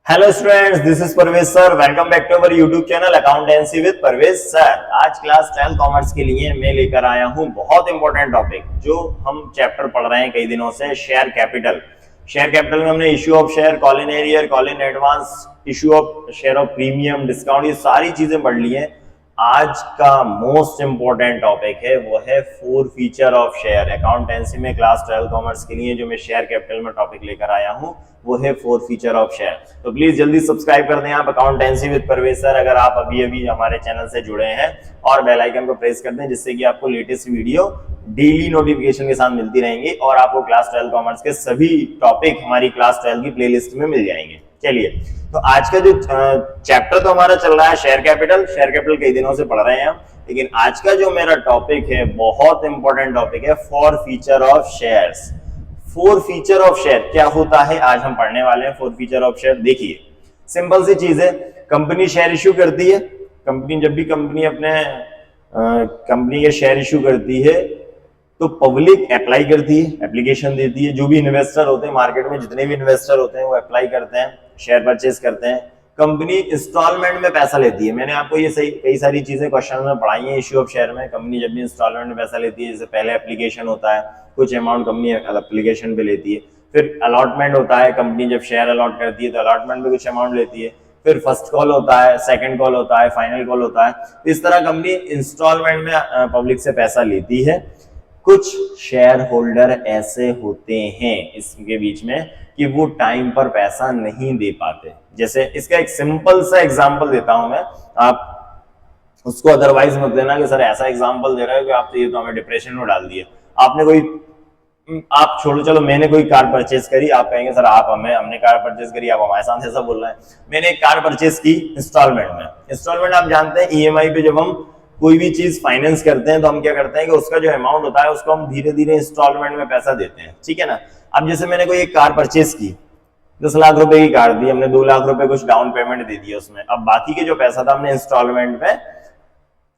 Hello students, this is Parvez sir. Welcome back to our YouTube channel accountancy with Parvez sir. आज class 12 commerce के लिए मैं लेकर आया हूं बहुत इंपॉर्टेंट टॉपिक जो हम चैप्टर पढ़ रहे हैं कई दिनों से, शेयर कैपिटल। शेयर कैपिटल में हमने issue of share, call in arrear, call in advance, issue of share of premium, discount, ये सारी चीजें पढ़ ली हैं। आज का मोस्ट इंपॉर्टेंट टॉपिक है वो है four feature of share. Accountancy में क्लास 12 कॉमर्स के लिए जो मैं शेयर कैपिटल में टॉपिक लेकर आया हूं वो है फोर फीचर ऑफ शेयर। तो प्लीज जल्दी सब्सक्राइब कर दें आप अकाउंटेंसी विद परवेज सर अगर आप अभी अभी हमारे चैनल से जुड़े हैं, और बेल आइकन को प्रेस कर दें जिससे कि आपको लेटेस्ट वीडियो डेली नोटिफिकेशन के साथ मिलती रहेंगी और आपको क्लास 12 कॉमर्स के सभी टॉपिक हमारी क्लास 12 की प्लेलिस्ट में मिल जाएंगे। चलिए, तो आज का जो चैप्टर तो हमारा चल रहा है शेयर कैपिटल। शेयर कैपिटल कई दिनों से पढ़ रहे हैं हम, लेकिन आज का जो मेरा टॉपिक है बहुत इंपॉर्टेंट टॉपिक है, four feature of shares. Four feature of share क्या होता है आज हम पढ़ने वाले हैं। फोर फीचर ऑफ शेयर देखिए, सिंपल सी चीज है। कंपनी शेयर इश्यू करती है। कंपनी जब भी कंपनी अपने कंपनी के शेयर इश्यू करती है तो पब्लिक अप्लाई करती है, एप्लीकेशन देती है। जो भी इन्वेस्टर होते हैं मार्केट में, जितने भी इन्वेस्टर होते हैं वो अप्लाई करते हैं, शेयर परचेज करते हैं। कंपनी इंस्टॉलमेंट में पैसा लेती है। मैंने आपको ये सही कई सारी चीजें क्वेश्चन में पढ़ाई है इश्यू ऑफ शेयर में। कंपनी जब भी इंस्टॉलमेंट में पैसा लेती है, जैसे पहले एप्लीकेशन होता है, कुछ अमाउंट कंपनी एप्लीकेशन पे लेती है, फिर अलॉटमेंट होता है, कंपनी जब शेयर अलॉट करती है तो अलॉटमेंट पे कुछ अमाउंट लेती है, फिर फर्स्ट कॉल होता है, सेकंड कॉल होता है, फाइनल कॉल होता है। इस तरह कंपनी इंस्टॉलमेंट में पब्लिक से पैसा लेती है। कुछ शेयर होल्डर ऐसे होते हैं इसके बीच में कि वो टाइम पर पैसा नहीं दे पाते। जैसे इसका एक सिंपल सा एग्जांपल देता हूं मैं, आप उसको अदरवाइज मत लेना कि सर ऐसा एग्जांपल दे रहे हो कि आप ये तो हमें डिप्रेशन में डाल दिए। आपने कोई, आप छोड़ो, चलो मैंने कोई कार परचेज करी, आप कहेंगे सर आप हमने कार परचेज करी, आप हमारे साथ ऐसा बोल रहे हैं। मैंने एक कार परचेज की इंस्टॉलमेंट में। इंस्टॉलमेंट आप जानते हैं ईएमआई पे जब हम कोई भी चीज फाइनेंस करते हैं तो हम क्या करते हैं कि उसका जो अमाउंट होता है उसको हम धीरे धीरे इंस्टॉलमेंट में पैसा देते हैं, ठीक है ना। अब जैसे मैंने कोई एक कार परचेज की, 10 लाख रुपए की कार दी, हमने 2 लाख रुपए कुछ डाउन पेमेंट दे दिया उसमें। अब बाकी के जो पैसा था हमने इंस्टॉलमेंट में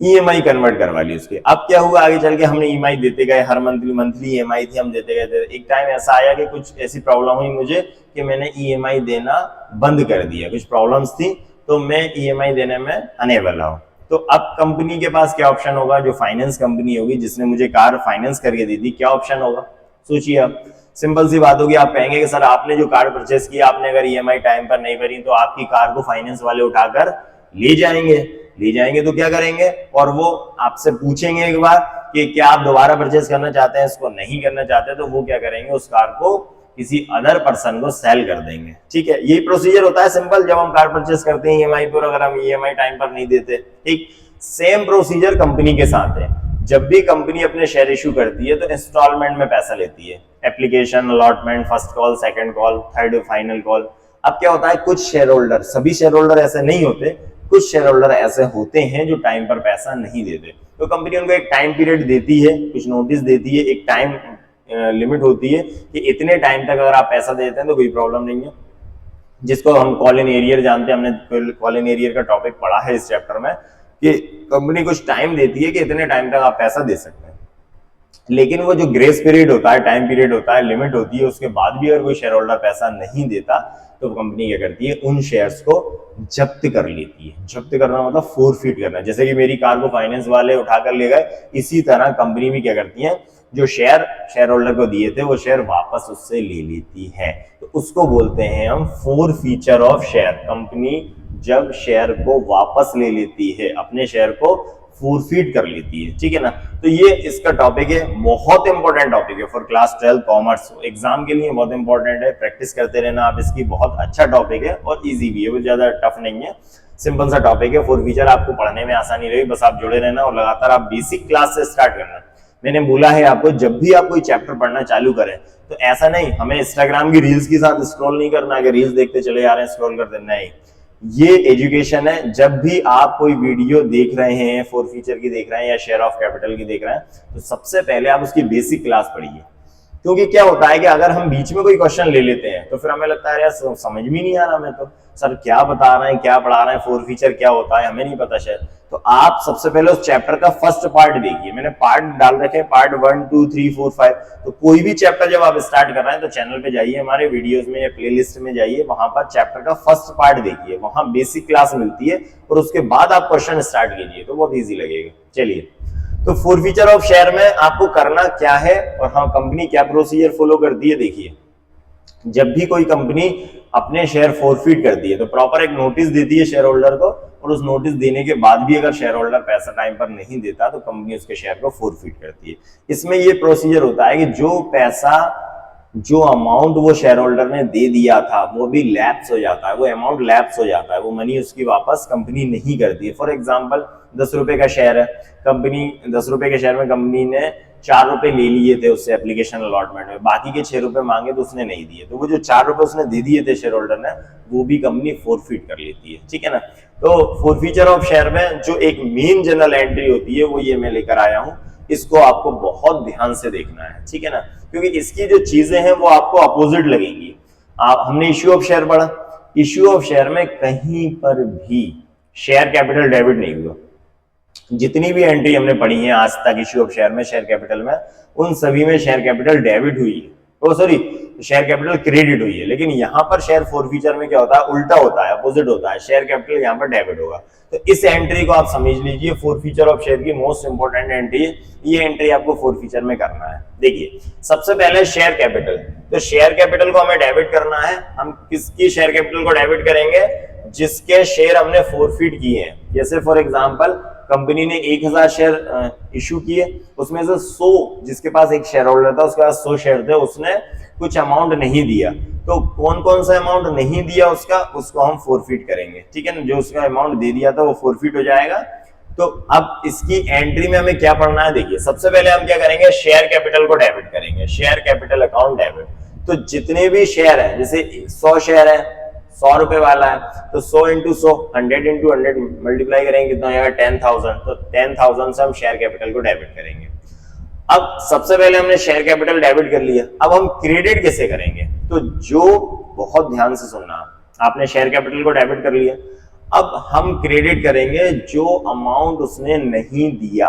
ईएमआई कन्वर्ट करवा ली उसके। अब क्या हुआ, आगे चल के हमने ईएमआई देते गए, हर मंथली ईएमआई थी, हम देते गए। एक टाइम ऐसा आया कि कुछ ऐसी प्रॉब्लम हुई मुझे कि मैंने ईएमआई देना बंद कर दिया। कुछ प्रॉब्लम्स थी तो मैं ईएमआई देने में अनेबल रहा। तो अब कंपनी के पास क्या ऑप्शन होगा, जो फाइनेंस कंपनी होगी जिसने मुझे कार फाइनेंस करके दी थी, क्या ऑप्शन होगा सोचिए। आप सिंपल सी बात होगी, आप कहेंगे कि सर आपने जो कार परचेस की, आपने अगर ईएमआई टाइम पर नहीं भरी तो आपकी कार को फाइनेंस वाले उठाकर ले जाएंगे तो क्या करेंगे, और वो आपसे पूछेंगे एक बार कि क्या आप दोबारा परचेस करना चाहते हैं। इसको नहीं करना चाहते तो वो क्या करेंगे, उस कार को किसी अदर पर्सन को सेल कर देंगे, ठीक है। यही प्रोसीजर होता है सिंपल, जब हम कार परचेस करते हैं ईएमआई पर, अगर हम ईएमआई टाइम पर नहीं देते, ठीक। सेम प्रोसीजर कंपनी के साथ है। जब भी कंपनी अपने शेयर इश्यू करती है तो इंस्टॉलमेंट में पैसा लेती है, application, allotment, first call, second call, third final call. अब क्या होता है, कुछ शेयर होल्डर, सभी शेयर होल्डर ऐसे नहीं होते, कुछ शेयर होल्डर ऐसे होते हैं जो टाइम पर पैसा नहीं देते। तो कंपनी उनको एक टाइम पीरियड देती है, कुछ नोटिस देती है, एक टाइम लिमिट होती है कि इतने टाइम तक अगर आप पैसा देते हैं तो कोई प्रॉब्लम नहीं है, जिसको हम कॉल इन एरियर जानते हैं। हमने कॉल इन एरियर का टॉपिक पढ़ा है इस चैप्टर में कि कंपनी कुछ टाइम देती है कि इतने टाइम तक आप पैसा दे सकते हैं। लेकिन वो जो ग्रेस पीरियड होता है, टाइम पीरियड होता है, लिमिट होती है, उसके बाद भी अगर कोई शेयर होल्डर पैसा नहीं देता तो कंपनी क्या करती है, उन शेयर्स को जब्त कर लेती है। जब्त करना मतलब फोरफिट करना। जैसे कि मेरी कार को फाइनेंस वाले उठाकर ले गए, इसी तरह कंपनी भी क्या करती है, जो शेयर होल्डर को दिए थे वो शेयर वापस उससे ले लेती है। तो उसको बोलते हैं हम four feature of share. Company जब शेयर को वापस ले लेती है, अपने शेयर को फोरफिट कर लेती है, ठीक है ना। तो ये इसका टॉपिक है, बहुत इंपॉर्टेंट टॉपिक है फॉर क्लास 12 कॉमर्स। एग्जाम के लिए बहुत इंपॉर्टेंट है, प्रैक्टिस करते रहना आप इसकी। बहुत अच्छा टॉपिक है और इजी भी है, वो ज्यादा टफ नहीं है, सिंपल सा टॉपिक है। फोर फीचर आपको पढ़ने में आसानी रहेगी, बस आप जुड़े रहना और लगातार आप बेसिक क्लास से स्टार्ट करना। मैंने बोला है आपको, जब भी आप कोई चैप्टर पढ़ना चालू करें तो ऐसा नहीं हमें इंस्टाग्राम की रील्स के साथ स्क्रॉल नहीं करना कि रील्स देखते चले जा रहे हैं, स्क्रॉल कर देना है। ये एजुकेशन है। जब भी आप कोई वीडियो देख रहे हैं, फोर फीचर की देख रहे हैं या शेयर ऑफ कैपिटल की देख रहे हैं, तो सबसे पहले आप उसकी बेसिक क्लास पढ़िए। क्योंकि क्या होता है कि अगर हम बीच में कोई क्वेश्चन ले लेते हैं तो फिर हमें लगता है यार समझ में नहीं आ रहा, मैं तो सर क्या बता रहे हैं, क्या पढ़ा रहे हैं, फोर फीचर क्या होता है हमें नहीं पता शायद। तो आप सबसे पहले उस चैप्टर का फर्स्ट पार्ट देखिए, मैंने पार्ट डाल रखे पार्ट 1 2 3 4 5। तो कोई भी चैप्टर जब आप स्टार्ट कर रहे हैं तो चैनल पे जाइए, हमारे वीडियोस में या प्लेलिस्ट में जाइए, वहां पर चैप्टर का फर्स्ट पार्ट देखिए, वहां बेसिक क्लास मिलती है और उसके बाद आप क्वेश्चन स्टार्ट कीजिए तो बहुत ईजी लगेगा। चलिए, तो फोर फीचर ऑफ शेयर में आपको करना क्या है और हाँ कंपनी क्या प्रोसीजर फॉलो करती है। देखिए, जब भी कोई कंपनी अपने शेयर फोरफीट करती है तो प्रॉपर एक नोटिस देती है शेयर होल्डर को, और उस नोटिस देने के बाद भी अगर शेयर होल्डर पैसा टाइम पर नहीं देता तो कंपनी उसके शेयर को फोरफीट करती है। इसमें ये प्रोसीजर होता है कि जो पैसा, जो अमाउंट वो शेयर होल्डर ने दे दिया था वो भी लैप्स हो जाता है, वो अमाउंट लैप्स हो जाता है, वो मनी उसकी वापस कंपनी नहीं करती है। फॉर एग्जांपल 10 रुपए का शेयर है, कंपनी 10 रुपए के शेयर में कंपनी ने 4 रुपए ले लिए थे उससे एप्लीकेशन अलॉटमेंट में, बाकी के 6 रुपए मांगे तो उसने नहीं दिए, तो वो जो 4 रुपए उसने दे दिए थे शेयर होल्डर ने वो भी कंपनी फोरफीट कर लेती है। ठीक है ना। तो फोरफीचर ऑफ शेयर में जो एक मेन जनरल एंट्री होती है वो ये मैं लेकर आया हूं, इसको आपको बहुत ध्यान से देखना है। ठीक है ना, क्योंकि इसकी जो चीजें हैं वो आपको अपोजिट लगेंगी। हमने इश्यू ऑफ शेयर पढ़ा, इश्यू ऑफ शेयर में कहीं पर भी शेयर कैपिटल डेबिट नहीं हुआ। जितनी भी एंट्री हमने पढ़ी है आज तक इश्यू ऑफ शेयर में, शेयर कैपिटल में, उन सभी में शेयर कैपिटल डेबिट हुई है, तो सॉरी शेयर कैपिटल क्रेडिट हुई है। लेकिन यहाँ पर शेयर फोरफीचर में क्या होता है, उल्टा होता है, अपोजिट होता है, शेयर कैपिटल यहाँ पर डेबिट होगा। तो इस एंट्री को आप समझ लीजिए, फोरफीचर ऑफ शेयर की मोस्ट इंपोर्टेंट एंट्री है, ये एंट्री आपको फोरफीचर में करना है। देखिए, सबसे पहले शेयर कैपिटल, तो शेयर कैपिटल को हमें डेबिट करना है। हम किसकी शेयर कैपिटल को डेबिट करेंगे, जिसके शेयर हमने फोरफीट किए हैं। जैसे फॉर एग्जांपल कंपनी ने 1000 शेयर इशू किए, उसमें से 100 जिसके पास एक शेयर होल्डर था उसके पास 100 शेयर थे, उसने कुछ अमाउंट नहीं दिया, तो कौन कौन सा अमाउंट नहीं दिया उसको हम फोरफीट करेंगे। ठीक है ना, जो उसका अमाउंट दे दिया था वो फोरफीट हो जाएगा। तो अब इसकी एंट्री में हमें क्या पढ़ना है, देखिए सबसे पहले हम क्या करेंगे, शेयर कैपिटल को डेबिट करेंगे, शेयर कैपिटल अकाउंट डेबिट। तो जितने भी शेयर है, जैसे 100 शेयर है, 100 रुपए वाला है, तो 100 इंटू 100, 100 इंटू 100 मल्टीप्लाई करेंगे कितना आएगा, 10,000। तो 10,000 से हम शेयर कैपिटल को डेबिट करेंगे। अब सबसे पहले हमने शेयर कैपिटल डेबिट कर लिया, अब हम क्रेडिट कैसे करेंगे, तो जो बहुत ध्यान से सुनना, आपने शेयर कैपिटल को डेबिट कर लिया, अब हम क्रेडिट करेंगे जो अमाउंट उसने नहीं दिया,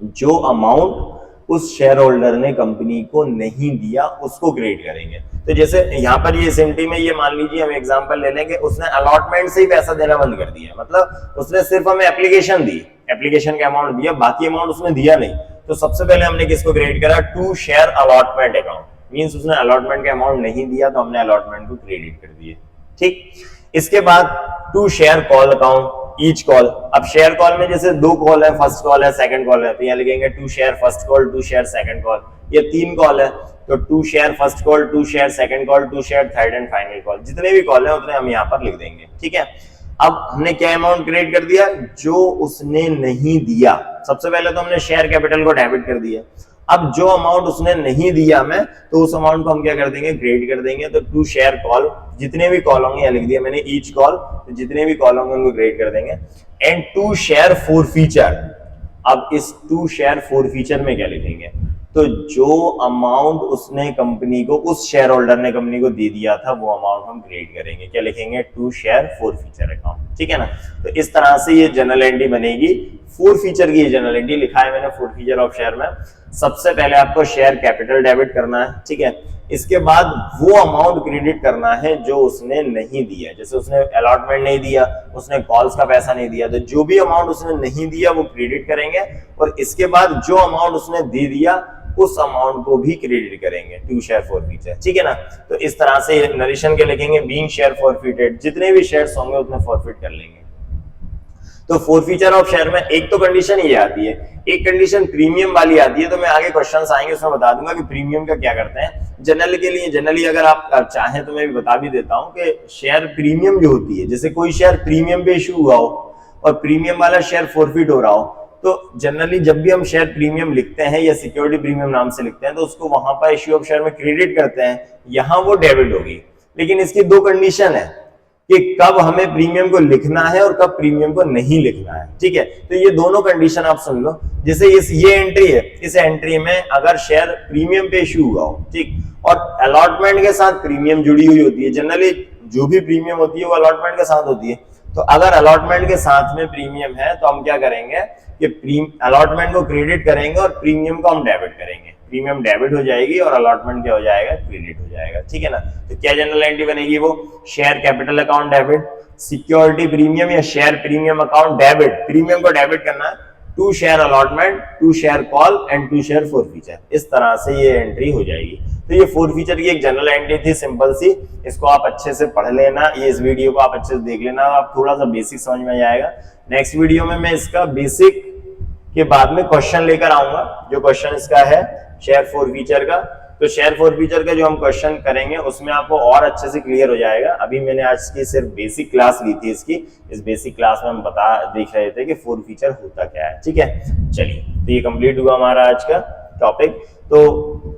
जो अमाउंट उस शेयर होल्डर ने कंपनी को नहीं दिया उसको क्रेडिट करेंगे। तो जैसे यहाँ पर ये एसएमटी में ये मान लीजिए हम एग्जांपल ले लेंगे, उसने अलॉटमेंट से ही पैसा देना बंद कर दिया, मतलब उसने सिर्फ हमें एप्लीकेशन दी, एप्लीकेशन का अमाउंट दिया, बाकी अमाउंट उसने दिया नहीं। तो सबसे पहले हमने किसको क्रेडिट करा, to share allotment account, means उसने अलॉटमेंट का अमाउंट नहीं दिया तो हमने अलॉटमेंट को क्रेडिट कर दिए। ठीक, इसके बाद to share call account, each call. अब शेयर कॉल में जैसे 2 कॉल है, फर्स्ट कॉल है, सेकंड कॉल है, तो यहाँ लिखेंगे to share first call, to share second call. ये 3 कॉल है तो to share first call, to share second call, to share third and final call. जितने भी कॉल है उतने हम यहाँ पर लिख देंगे। ठीक है, अब हमने क्या अमाउंट क्रेडिट कर दिया, जो उसने नहीं दिया। सबसे पहले तो हमने शेयर कैपिटल को डेबिट कर दिया, अब जो अमाउंट उसने नहीं दिया हमें, तो उस अमाउंट को हम क्या कर देंगे, क्रेडिट कर देंगे। तो टू शेयर कॉल, जितने भी कॉल होंगे, लिख दिया मैंने ईच कॉल, तो जितने भी कॉल होंगे उनको क्रेडिट कर देंगे। एंड टू शेयर फोरफीचर, अब इस टू शेयर फोरफीचर में क्या लिखेंगे, तो जो अमाउंट उसने कंपनी को, उस शेयर होल्डर ने कंपनी को दे दिया था, वो अमाउंट हम क्रेडिट करेंगे। क्या लिखेंगे, टू शेयर फोरफीचर अकाउंट। ठीक है ना, तो इस तरह से ये जनरल एंट्री बनेगी। फोरफीचर की जनरल एंट्री लिखा है मैंने फोरफीचर ऑफ शेयर में। सबसे पहले आपको शेयर कैपिटल डेबिट करना है, ठीक है। इसके बाद वो अमाउंट क्रेडिट करना है जो उसने नहीं दिया, जैसे उसने अलॉटमेंट नहीं दिया, उसने कॉल्स का पैसा नहीं दिया, तो जो भी अमाउंट उसने नहीं दिया वो क्रेडिट करेंगे। और इसके बाद जो अमाउंट उसने दे दिया उस अमाउंट को भी क्रेडिट करेंगे, टू शेयर फोरफीचर। ठीक है ना, तो इस तरह से नरेशन के लिखेंगे, बीइंग शेयर फोरफीटेड, जितने भी शेयर्स होंगे उतने फोरफीट कर लेंगे। तो फोरफीचर ऑफ शेयर में एक तो कंडीशन ये आती है, एक कंडीशन प्रीमियम वाली आती है, तो मैं आगे क्वेश्चंस आएंगे उसमें बता दूंगा कि प्रीमियम का क्या करते हैं। जनरल के लिए, जनरली अगर आप चाहें तो मैं भी बता भी देता हूं कि शेयर प्रीमियम जो होती है, जैसे कोई शेयर प्रीमियम पे इशू हुआ हो और प्रीमियम वाला शेयर फोरफीट हो रहा हो, तो जनरली जब भी हम शेयर प्रीमियम लिखते हैं या सिक्योरिटी प्रीमियम नाम से लिखते हैं, तो उसको वहां पर इश्यू ऑफ शेयर में क्रेडिट करते हैं, यहां वो डेबिट होगी। लेकिन इसकी 2 कंडीशन है, कि कब हमें प्रीमियम को लिखना है और कब प्रीमियम को नहीं लिखना है। ठीक है, तो ये दोनों कंडीशन आप सुन लो। जैसे ये एंट्री है, इस एंट्री में अगर शेयर प्रीमियम पे इशू हुआ हो, ठीक, और अलॉटमेंट के साथ प्रीमियम जुड़ी हुई होती है, जनरली जो भी प्रीमियम होती है वो अलॉटमेंट के साथ होती है। तो अगर अलॉटमेंट के साथ में प्रीमियम है तो हम क्या करेंगे कि अलॉटमेंट को क्रेडिट करेंगे और प्रीमियम को हम डेबिट करेंगे। प्रीमियम डेबिट हो जाएगी और अलॉटमेंट क्या हो जाएगा, क्रेडिट हो जाएगा। ठीक है ना, तो क्या जनरल एंट्री बनेगी, वो share capital account debit, security premium या share premium account debit, premium को डेबिट करना है, to share allotment, to share call and to share forfeiture. इस तरह से ये एंट्री हो जाएगी। तो ये फॉरफीचर की एक जनरल एंट्री थी, सिंपल सी। इसको आप अच्छे से पढ़ लेना, ये इस वीडियो को आप अच्छे से देख लेना, आप थोड़ा सा बेसिक समझ में आएगा। नेक्स्ट वीडियो में मैं इसका बेसिक के बाद में क्वेश्चन लेकर आऊंगा, जो क्वेश्चन इसका है शेयर फॉरफीचर का। तो शेयर फॉरफीचर का जो हम क्वेश्चन करेंगे उसमें आपको और अच्छे से क्लियर हो जाएगा। अभी मैंने आज की सिर्फ बेसिक क्लास ली थी इसकी, इस बेसिक क्लास में हम देख रहे थे कि फॉरफीचर होता क्या है। ठीक है, चलिए, तो ये कंप्लीट हुआ हमारा आज का टॉपिक। तो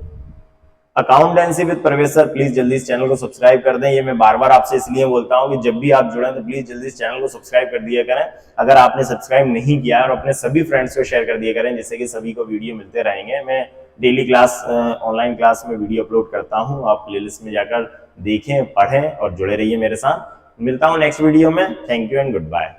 अकाउंटेंसी विद प्रवेश सर, प्लीज जल्दी इस चैनल को सब्सक्राइब कर दें। ये मैं बार बार आपसे इसलिए बोलता हूं कि जब भी आप जुड़े तो प्लीज जल्दी इस चैनल को सब्सक्राइब कर दिया करें। अगर आपने सब्सक्राइब नहीं किया और अपने सभी फ्रेंड्स को शेयर कर दिया करें, जिससे कि सभी को वीडियो मिलते रहेंगे। मैं डेली क्लास, ऑनलाइन क्लास में वीडियो अपलोड करता हूं, आप प्लेलिस्ट में जाकर देखें, पढ़ें और जुड़े रहिए मेरे साथ। मिलता हूं नेक्स्ट वीडियो में। Thank you and good bye.